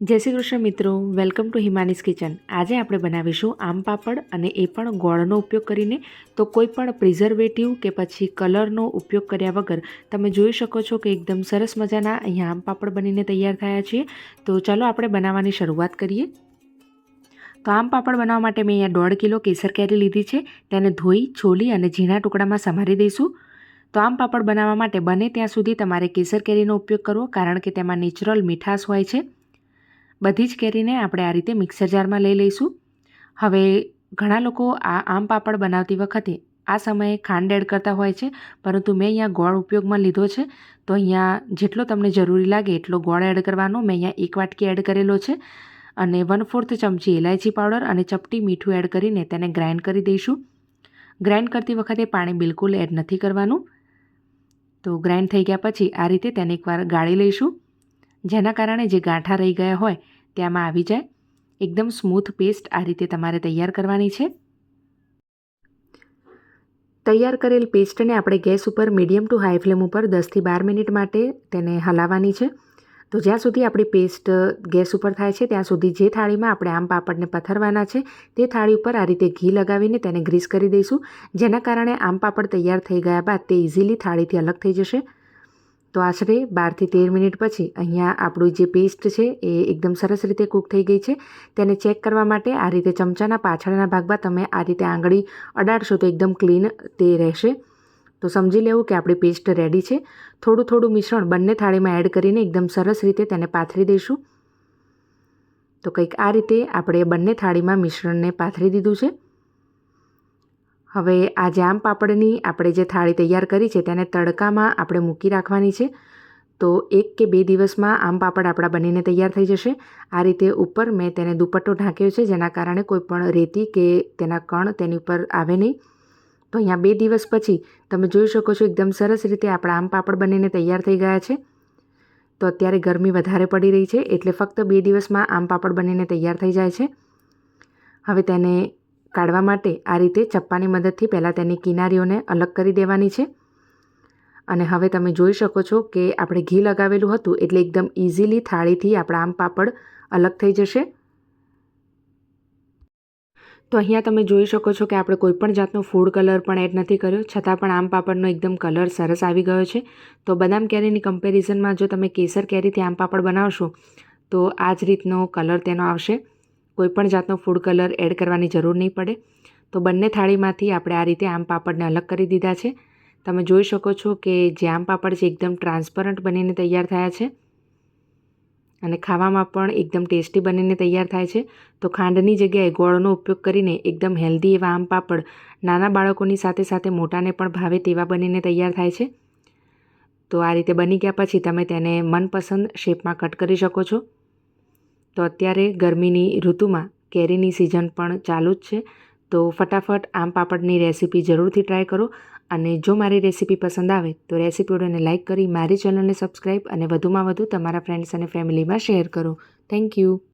જય શ્રી કૃષ્ણ મિત્રો, welcome to હિમાનીસ kitchen. આજે આપણે બનાવીશું આમ પાપડ અને એ પણ ગોળનો ઉપયોગ કરીને। તો કોઈ પણ પ્રિઝર્વેટિવ કે પછી કલરનો ઉપયોગ કર્યા વગર તમે જોઈ શકો છો કે એકદમ સરસ મજાના અહીંયા આમ પાપડ બનીને તૈયાર થયા છે। તો ચાલો આપણે બનાવવાની શરૂઆત કરીએ। તો આમ પાપડ બનાવવા માટે મેં અહીંયા 1.5 કિલો કેસર કેરી લીધી છે। તેને ધોઈ છોલી અને ઝીણા ટુકડામાં સમારી દઈશું। તો આમ પાપડ બનાવવા માટે બને ત્યાં સુધી તમારે કેસર કેરીનો ઉપયોગ કરવો, કારણ કે તેમાં નેચરલ મીઠાશ હોય છે। બધી જ કેરીને આપણે આ રીતે મિક્સર જારમાં લઈ લઈશું। હવે ઘણા લોકો આ આમ પાપડ બનાવતી વખતે આ સમયે ખાંડ એડ કરતા હોય છે, પરંતુ મેં અહીંયા ગોળ ઉપયોગમાં લીધો છે। તો અહીંયા જેટલો તમને જરૂરી લાગે એટલો ગોળ એડ કરવાનો। મેં અહીંયા 1 વાટકી એડ કરેલો છે અને 1/4 ચમચી ઇલાયચી પાવડર અને ચપટી મીઠું એડ કરીને તેને ગ્રાઇન્ડ કરી દઈશું। ગ્રાઇન્ડ કરતી વખતે પાણી બિલકુલ એડ નથી કરવાનું। તો ગ્રાઇન્ડ થઈ ગયા પછી આ રીતે તેને એકવાર ગાળી લઈશું, જેના કારણે જે ગાંઠા રહી ગયા હોય તેમાં આવી જાય। એકદમ સ્મૂથ પેસ્ટ આ રીતે તમારે તૈયાર કરવાની છે। તૈયાર કરેલ પેસ્ટને આપણે ગેસ ઉપર મીડિયમ ટુ હાઈ ફ્લેમ ઉપર 10 થી 12 મિનિટ માટે તેને હલાવવાની છે। તો જ્યાં સુધી આપણી પેસ્ટ ગેસ ઉપર થાય છે ત્યાં સુધી જે થાળીમાં આપણે આમ પાપડને પથરવાના છે તે થાળી ઉપર આ રીતે ઘી લગાવીને તેને ગ્રીસ કરી દઈશું, જેના કારણે આમ પાપડ તૈયાર થઈ ગયા બાદ તે ઇઝીલી થાળીથી અલગ થઈ જશે। તો આશરે 12 થી 13 મિનિટ પછી અહીંયા આપણું જે પેસ્ટ છે એ એકદમ સરસ રીતે કૂક થઈ ગઈ છે। તેને ચેક કરવા માટે આ રીતે ચમચાના પાછળના ભાગમાં તમે આ રીતે આંગળી અડાડશો તો એકદમ ક્લીન તે રહેશે। તો સમજી લેવું કે આપણી પેસ્ટ રેડી છે। થોડું થોડું મિશ્રણ બંને થાળીમાં એડ કરીને એકદમ સરસ રીતે તેને પાથરી દઈશું। તો કંઈક આ રીતે આપણે બંને થાળીમાં મિશ્રણને પાથરી દીધું છે। હવે આ જે આમ પાપડની આપણે જે થાળી તૈયાર કરી છે તેને તડકામાં આપણે મૂકી રાખવાની છે। તો 1 કે 2 દિવસમાં આમ પાપડ આપણા બનીને તૈયાર થઈ જશે। આ રીતે ઉપર મેં તેને દુપટ્ટો ઢાંક્યો છે, જેના કારણે કોઈ પણ રેતી કે તેના કણ તેની ઉપર આવે નહીં। તો અહીંયા 2 દિવસ પછી તમે જોઈ શકો છો એકદમ સરસ રીતે આપણા આમ પાપડ બનીને તૈયાર થઈ ગયા છે। તો અત્યારે ગરમી વધારે પડી રહી છે એટલે ફક્ત 2 દિવસમાં આમ પાપડ બનીને તૈયાર થઈ જાય છે। હવે તેને કાઢવા માટે આ રીતે ચપ્પાની મદદથી પહેલાં તેની કિનારીઓને અલગ કરી દેવાની છે। અને હવે તમે જોઈ શકો છો કે આપણે ઘી લગાવેલું હતું એટલે એકદમ ઇઝીલી થાળીથી આપણા આમ પાપડ અલગ થઈ જશે। તો અહીંયા તમે જોઈ શકો છો કે આપણે કોઈ પણ જાતનો ફૂડ કલર પણ એડ નથી કર્યો, છતાં પણ આમ પાપડનો એકદમ કલર સરસ આવી ગયો છે। તો બદામ કેરીની કમ્પેરિઝનમાં જો તમે કેસર કેરીથી આમ પાપડ બનાવશો તો આ જ રીતનો કલર તેનો આવશે। કોઈ પણ જાતનો ફૂડ કલર એડ કરવાની જરૂર નહીં પડે। તો બંને થાળીમાંથી આપણે આ રીતે આમ પાપડને અલગ કરી દીધા છે। તમે જોઈ શકો છો કે જે આમ પાપડ છે એકદમ ટ્રાન્સપરન્ટ બનીને તૈયાર થયા છે અને ખાવામાં પણ એકદમ ટેસ્ટી બનીને તૈયાર થાય છે। તો ખાંડની જગ્યાએ ગોળનો ઉપયોગ કરીને એકદમ હેલ્ધી એવા આમ પાપડ નાના બાળકોની સાથે સાથે મોટાને પણ ભાવે તેવા બનીને તૈયાર થાય છે। તો આ રીતે બની ગયા પછી તમે તેને મનપસંદ શેપમાં કટ કરી શકો છો। તો અત્યારે ગરમીની ઋતુમાં કેરીની સિઝન પણ ચાલુ જ છે, તો ફટાફટ આમ પાપડની રેસીપી જરૂરથી ટ્રાય કરો। અને જો મારી રેસીપી પસંદ આવે તો રેસીપીઓને લાઇક કરી મારી ચેનલને સબસ્ક્રાઈબ અને વધુમાં વધુ તમારા ફ્રેન્ડ્સ અને ફેમિલીમાં શેર કરો। Thank you.